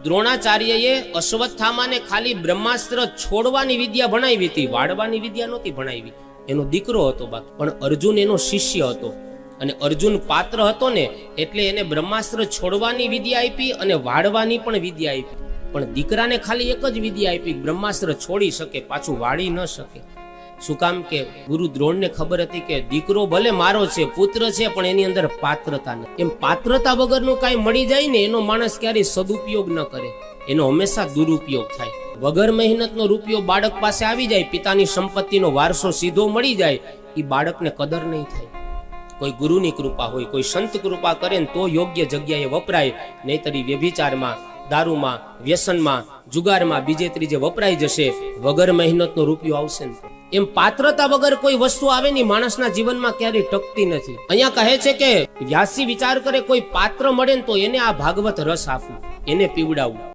દ્રોણાચાર્યએ અશ્વત્થામાને ખાલી બ્રહ્માસ્ત્ર છોડવાની વિદ્યા ભણાવી હતી, વાળવાની વિદ્યા નહોતી ભણાવી. એનો દીકરો હતો બાકી, પણ અર્જુન એનો શિષ્ય હતો અને અર્જુન પાત્ર હતો ને એટલે એને બ્રહ્માસ્ત્ર છોડવાની વિદ્યા આપી અને વાળવાની પણ વિદ્યા આપી. પણ દીકરાને ખાલી એક જ વિદ્યા આપી, બ્રહ્માસ્ત્ર છોડી શકે, પાછું વાળી ન શકે. શું કામ કે ગુરુ દ્રોણને ખબર હતી કે દીકરો ભલે મારો છે, પુત્ર છે, પણ એની અંદર પાત્રતા નથી. એમ પાત્રતા વગરનું કાંઈ મળી જાય ને એનો માણસ ક્યારેય સદુપયોગ ન કરે, એનો હંમેશા દુરુપયોગ થાય. વગર મહેનતનો રૂપિયો બાળક પાસે આવી જાય, પિતાની સંપત્તિનો વારસો સીધો મળી જાય, એ બાળકને કદર નહીં થાય. કોઈ ગુરુની કૃપા હોય, કોઈ સંત કૃપા કરે ને તો યોગ્ય જગ્યાએ વપરાય, નહીતર વ્યભિચારમાં, દારૂમાં, વ્યસનમાં, જુગારમાં, બીજે ત્રીજે વપરાઈ જશે. વગર મહેનતનો રૂપિયો આવશે ને એમ પાત્રતા વગર કોઈ વસ્તુ આવે ને માણસના જીવનમાં ક્યારેય ટકતી નથી. અહીંયા કહે છે કે વ્યાસજી વિચાર કરે કોઈ પાત્ર મળે ને તો એને આ ભાગવત રસ આપવું, એને પીવડાવવું.